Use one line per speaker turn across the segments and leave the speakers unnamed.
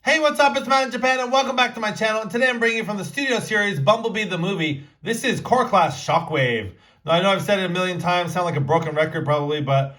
Hey, what's up? It's Matt in Japan, and welcome back to my channel. And today I'm bringing you from the studio series Bumblebee the Movie. This is Core Class Shockwave. Now, I know I've said it a million times, sound like a broken record probably, but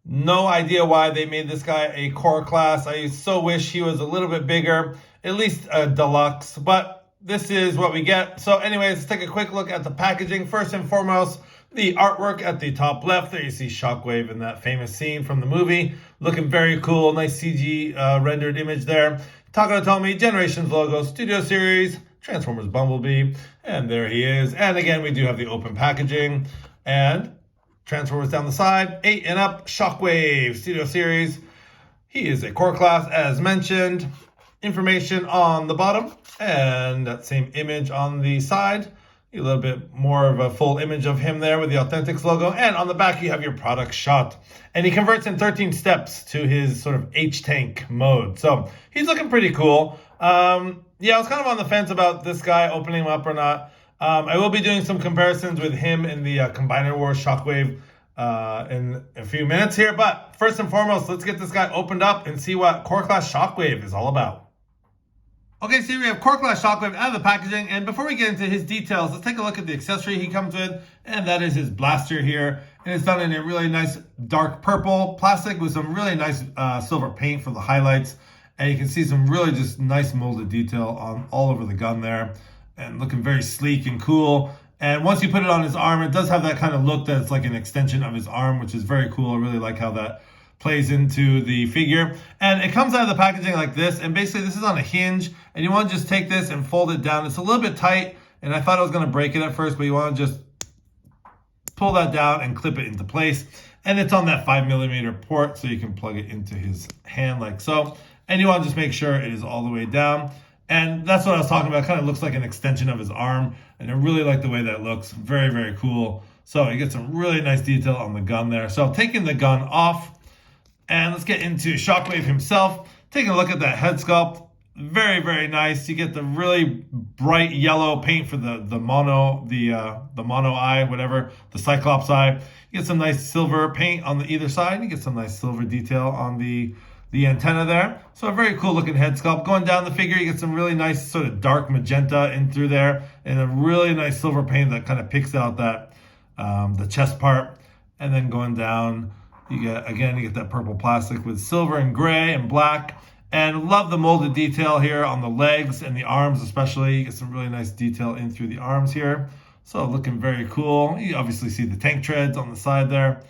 no idea why they made this guy a Core Class. I so wish he was a little bit bigger, at least a deluxe, but this is what we get. So anyways, let's take a quick look at the packaging. First and foremost, the artwork at the top left. There you see Shockwave in that famous scene from the movie. Looking very cool. Nice CG rendered image there. Takara Tomy, Generations logo, Studio Series, Transformers Bumblebee. And there he is. And again, we do have the open packaging. And Transformers down the side. 8 and up, Shockwave, Studio Series. He is a Core Class, as mentioned. Information on the bottom. And that same image on the side. A little bit more of a full image of him there with the Authentics logo. And on the back, you have your product shot. And he converts in 13 steps to his sort of H-Tank mode. So he's looking pretty cool. Yeah, I was kind of on the fence about this guy opening him up or not. I will be doing some comparisons with him in the Combiner Wars Shockwave in a few minutes here. But first and foremost, let's get this guy opened up and see what Core Class Shockwave is all about. Okay, so here we have Core Class Shockwave out of the packaging, and before we get into his details, let's take a look at the accessory he comes with, and that is his blaster here, and it's done in a really nice dark purple plastic with some really nice silver paint for the highlights, and you can see some really just nice molded detail on all over the gun there, and looking very sleek and cool. And once you put it on his arm, it does have that kind of look that's like an extension of his arm, which is very cool. I really like how that plays into the figure. And it comes out of the packaging like this, and basically this is on a hinge, and you want to just take this and fold it down. It's a little bit tight, and I thought I was going to break it at first, but you want to just pull that down and clip it into place. And it's on that 5mm port, so you can plug it into his hand like so. And you want to just make sure it is all the way down. And that's what I was talking about. It kind of looks like an extension of his arm, and I really like the way that looks. Very, very cool. So you get some really nice detail on the gun there. So taking the gun off, and let's get into Shockwave himself. Taking a look at that head sculpt. Very, very nice. You get the really bright yellow paint for the mono eye, whatever, the Cyclops eye. You get some nice silver paint on either side. You get some nice silver detail on the antenna there. So a very cool looking head sculpt. Going down the figure, you get some really nice sort of dark magenta in through there, and a really nice silver paint that kind of picks out that the chest part. And then going down, you get that purple plastic with silver and gray and black. And love the molded detail here on the legs and the arms especially. You get some really nice detail in through the arms here. So looking very cool. You obviously see the tank treads on the side there.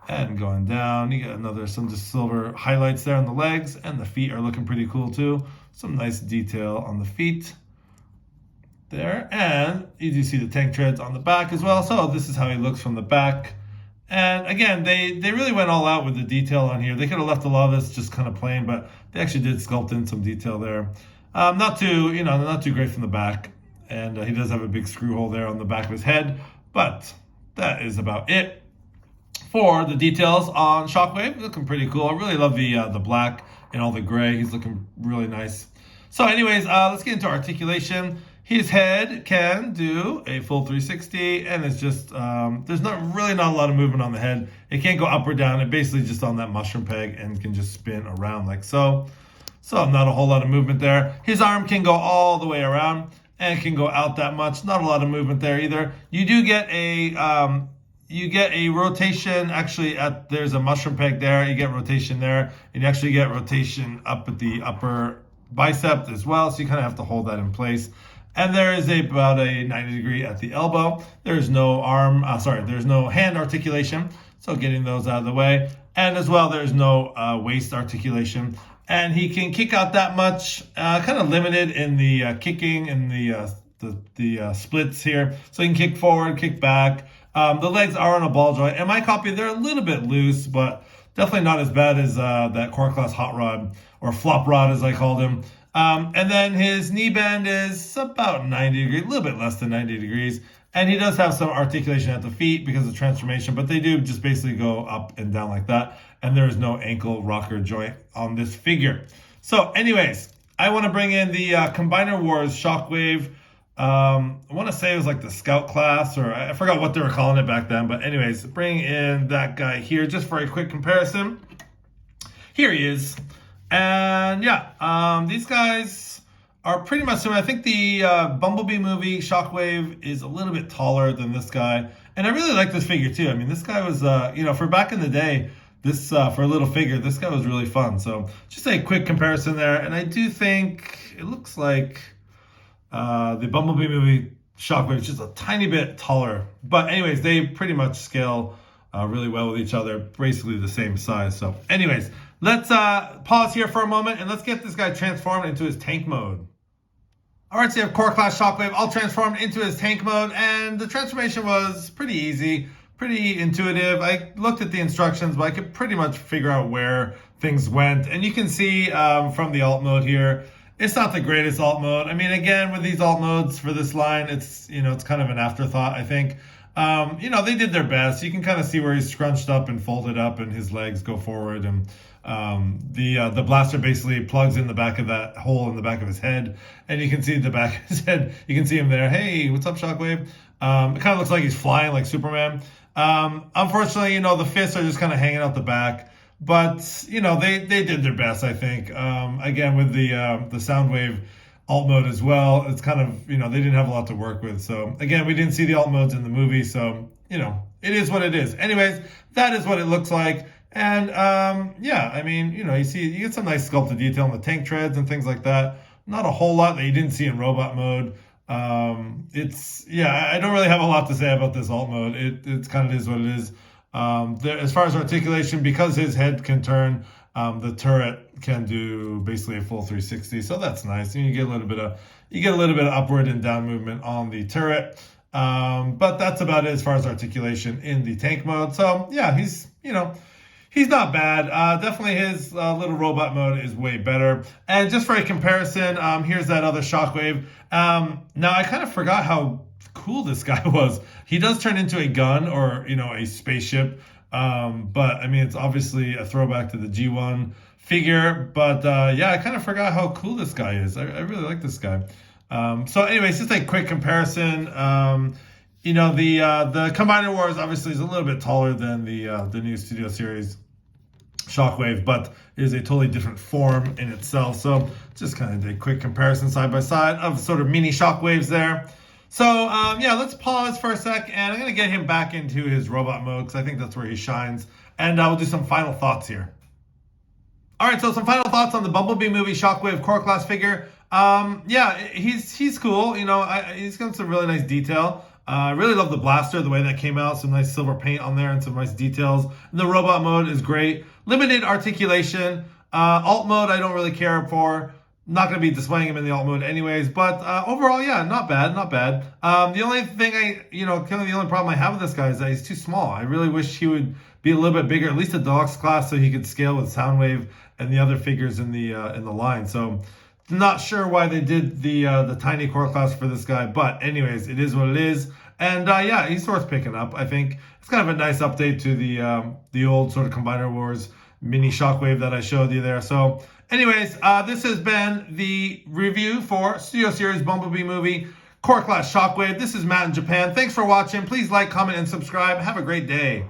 And going down, you get some just silver highlights there on the legs. And the feet are looking pretty cool too. Some nice detail on the feet there. And you do see the tank treads on the back as well. So this is how he looks from the back. And again, they really went all out with the detail on here. They could have left a lot of this just kind of plain, but they actually did sculpt in some detail there. Not too great from the back. And he does have a big screw hole there on the back of his head. But that is about it for the details on Shockwave. Looking pretty cool. I really love the black and all the gray. He's looking really nice. So anyways, let's get into articulation. His head can do a full 360, and it's just, there's really not a lot of movement on the head. It can't go up or down. It basically just on that mushroom peg and can just spin around like so. So not a whole lot of movement there. His arm can go all the way around and can go out that much. Not a lot of movement there either. You do get a rotation. Actually, there's a mushroom peg there. You get rotation there, and you actually get rotation up at the upper bicep as well. So you kind of have to hold that in place. And there is about a 90 degree at the elbow. There's no there's no hand articulation. So getting those out of the way. And as well, there's no waist articulation. And he can kick out that much, kind of limited in the kicking and the splits here. So he can kick forward, kick back. The legs are on a ball joint. In my copy, they're a little bit loose, but definitely not as bad as that Core Class Hot Rod, or Flop Rod as I called him. And then his knee bend is about 90 degrees, a little bit less than 90 degrees. And he does have some articulation at the feet because of transformation, but they do just basically go up and down like that. And there is no ankle rocker joint on this figure. So anyways, I want to bring in the Combiner Wars Shockwave. I want to say it was like the Scout class, or I forgot what they were calling it back then. But anyways, bring in that guy here just for a quick comparison. Here he is. And yeah, these guys are pretty much similar. I think the Bumblebee movie Shockwave is a little bit taller than this guy, and I really like this figure too. I mean, this guy was, for back in the day, this for a little figure, this guy was really fun. So just a quick comparison there, and I do think it looks like the Bumblebee movie Shockwave is just a tiny bit taller, but anyways, they pretty much scale really well with each other, basically the same size. So anyways, let's pause here for a moment and let's get this guy transformed into his tank mode. All right, so you have Core Class Shockwave all transformed into his tank mode, and the transformation was pretty easy, pretty intuitive. I looked at the instructions, but I could pretty much figure out where things went. And you can see from the alt mode here, it's not the greatest alt mode. I mean, again, with these alt modes for this line, it's kind of an afterthought, I think. They did their best. You can kind of see where he's scrunched up and folded up and his legs go forward, and the blaster basically plugs in the back of that hole in the back of his head, and you can see the back of his head. You can see him there. Hey, what's up, Shockwave? It kind of looks like he's flying like Superman. Unfortunately, the fists are just kind of hanging out the back. But, they did their best, I think. Again, with the Soundwave alt mode as well, it's kind of, they didn't have a lot to work with. So, again, we didn't see the alt modes in the movie. So, it is what it is. Anyways, that is what it looks like. And, I mean, you get some nice sculpted detail on the tank treads and things like that. Not a whole lot that you didn't see in robot mode. I don't really have a lot to say about this alt mode. It's kind of is what it is. As far as articulation, because his head can turn, the turret can do basically a full 360, so that's nice. And you get a little bit of upward and down movement on the turret, but that's about it as far as articulation in the tank mode. So yeah, he's not bad. Definitely his little robot mode is way better. And just for a comparison, here's that other Shockwave. Now I kind of forgot how cool this guy was. He does turn into a gun or a spaceship, but I mean, it's obviously a throwback to the G1 figure. But I kind of forgot how cool this guy is. I really like this guy. So anyways, just a quick comparison. The Combiner Wars obviously is a little bit taller than the new Studio Series Shockwave, but it is a totally different form in itself. So just kind of a quick comparison side by side of sort of mini Shockwaves there. So, let's pause for a sec, and I'm going to get him back into his robot mode, because I think that's where he shines, and we'll do some final thoughts here. All right, so some final thoughts on the Bumblebee Movie Shockwave Core Class figure. He's cool. He's got some really nice detail. I really love the blaster, the way that came out, some nice silver paint on there and some nice details. And the robot mode is great. Limited articulation. Alt mode I don't really care for. Not going to be displaying him in the alt mode anyways, but overall, yeah, not bad. The only thing the only problem I have with this guy is that he's too small. I really wish he would be a little bit bigger, at least a deluxe class, so he could scale with Soundwave and the other figures in the line. So, not sure why they did the tiny core class for this guy, but anyways, it is what it is. And he's worth picking up. I think it's kind of a nice update to the old sort of Combiner Wars mini Shockwave that I showed you there. So anyways, this has been the review for Studio Series Bumblebee Movie Core Class Shockwave. This is Matt in Japan. Thanks for watching. Please like, comment, and subscribe. Have a great day.